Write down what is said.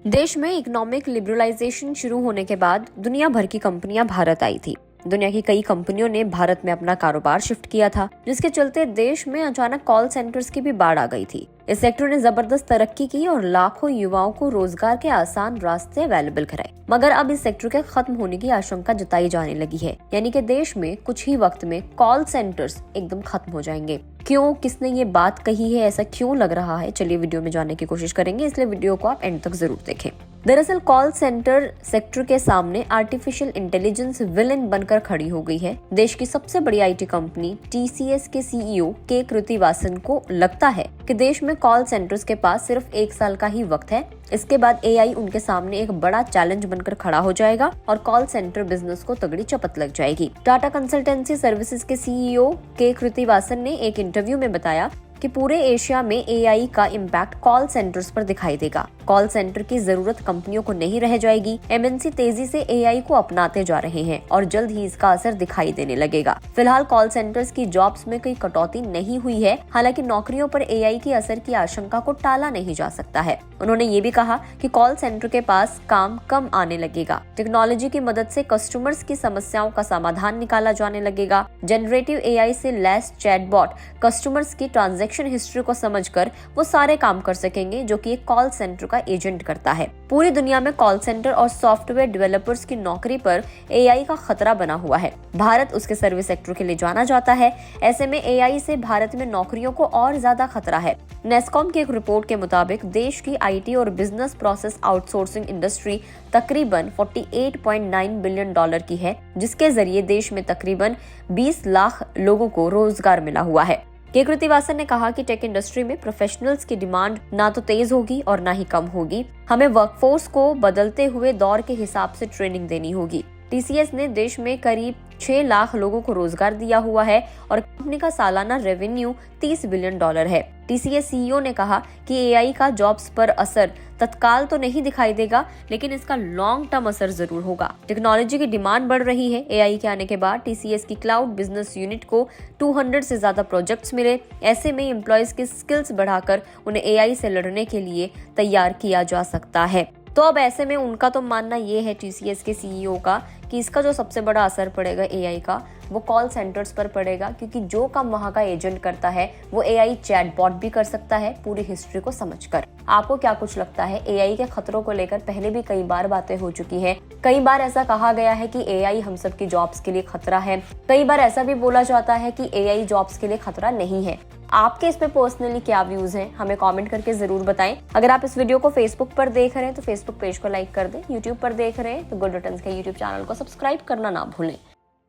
देश में economic liberalisation शुरू होने के बाद दुनिया भर की कंपनियां भारत आई थी। दुनिया की कई कंपनियों ने भारत में अपना कारोबार शिफ्ट किया था, जिसके चलते देश में अचानक कॉल सेंटर्स की भी बाढ़ आ गई थी। इस सेक्टर ने जबरदस्त तरक्की की और लाखों युवाओं को रोजगार के आसान रास्ते अवेलेबल कराए। मगर अब इस सेक्टर के खत्म होने की आशंका जताई जाने लगी है, यानी कि देश में कुछ ही वक्त में कॉल सेंटर्स एकदम खत्म हो जाएंगे। क्यों, किसने ये बात कही है, ऐसा क्यों लग रहा है, चलिए वीडियो में जानने की कोशिश करेंगे, इसलिए वीडियो को आप एंड तक जरूर देखें। दरअसल कॉल सेंटर सेक्टर के सामने आर्टिफिशियल इंटेलिजेंस विलेन बनकर खड़ी हो गई है। देश की सबसे बड़ी आईटी कंपनी टीसीएस के सीईओ के कृतिवासन को लगता है कि देश में कॉल सेंटर्स के पास सिर्फ 1 साल का ही वक्त है। इसके बाद एआई उनके सामने एक बड़ा चैलेंज बनकर खड़ा हो जाएगा और कॉल सेंटर बिजनेस को तगड़ी चपत लग जाएगी। टाटा कंसल्टेंसी सर्विसेज के सीईओ के कृतिवासन ने एक इंटरव्यू में बताया कि पूरे एशिया में एआई का इम्पैक्ट कॉल सेंटर्स पर दिखाई देगा। कॉल सेंटर की जरूरत कंपनियों को नहीं रह जाएगी। एमएनसी तेजी से एआई को अपनाते जा रहे हैं और जल्द ही इसका असर दिखाई देने लगेगा। फिलहाल कॉल सेंटर्स की जॉब्स में कोई कटौती नहीं हुई है, हालांकि नौकरियों पर एआई की असर की आशंका को टाला नहीं जा सकता है। उन्होंने ये भी कहा कि कॉल सेंटर के पास काम कम आने लगेगा। टेक्नोलॉजी की मदद से कस्टमर्स की समस्याओं का समाधान निकाला जाने लगेगा। जनरेटिव एआई से लैस चैटबॉट कस्टमर्स की ट्रांजैक्शन हिस्ट्री को समझकर वो सारे काम कर सकेंगे जो कि एक कॉल सेंटर का एजेंट करता है। पूरी दुनिया में कॉल सेंटर और सॉफ्टवेयर डेवलपर्स की नौकरी पर एआई का खतरा बना हुआ है। भारत उसके सर्विस सेक्टर के लिए जाना जाता है। ऐसे में एआई से भारत में नौकरियों को और ज्यादा खतरा है। नेस्कॉम की एक रिपोर्ट के मुताबिक देश की आईटी और बिजनेस प्रोसेस आउटसोर्सिंग इंडस्ट्री तकरीबन $48.9 बिलियन की है, जिसके जरिए देश में तकरीबन 20 लाख लोगों को रोजगार मिला हुआ है। के कृतिवासन ने कहा कि टेक इंडस्ट्री में प्रोफेशनल्स की डिमांड ना तो तेज होगी और ना ही कम होगी। हमें वर्कफोर्स को बदलते हुए दौर के हिसाब से ट्रेनिंग देनी होगी। टीसीएस ने देश में करीब 6 लाख लोगों को रोजगार दिया हुआ है और कंपनी का सालाना रेवेन्यू $30 बिलियन है। टीसीएस सीईओ ने कहा कि एआई का जॉब्स पर असर तत्काल तो नहीं दिखाई देगा, लेकिन इसका लॉन्ग टर्म असर जरूर होगा। टेक्नोलॉजी की डिमांड बढ़ रही है। एआई के आने के बाद टीसीएस की क्लाउड बिजनेस यूनिट को 200 से ज्यादा प्रोजेक्ट्स मिले। ऐसे में एम्प्लॉयज की स्किल्स बढ़ाकर उन्हें एआई से लड़ने के लिए तैयार किया जा सकता है। तो अब ऐसे में उनका तो मानना ये है टीसीएस के सीईओ का कि इसका जो सबसे बड़ा असर पड़ेगा एआई का, वो कॉल सेंटर्स पर पड़ेगा, क्योंकि जो काम वहां का एजेंट करता है वो एआई चैटबॉट भी कर सकता है पूरी हिस्ट्री को समझकर। आपको क्या कुछ लगता है? एआई के खतरों को लेकर पहले भी कई बार बातें हो चुकी हैं। कई बार ऐसा कहा गया है कि एआई हम सब की जॉब्स के लिए खतरा है। कई बार ऐसा भी बोला जाता है कि एआई जॉब्स के लिए खतरा नहीं है। आपके इस पे पर्सनली क्या व्यूज हैं, हमें कमेंट करके जरूर बताएं। अगर आप इस वीडियो को फेसबुक पर देख रहे हैं तो फेसबुक पेज को लाइक कर दें। यूट्यूब पर देख रहे हैं तो गुड रिटर्न्स के यूट्यूब चैनल को सब्सक्राइब करना ना भूलें।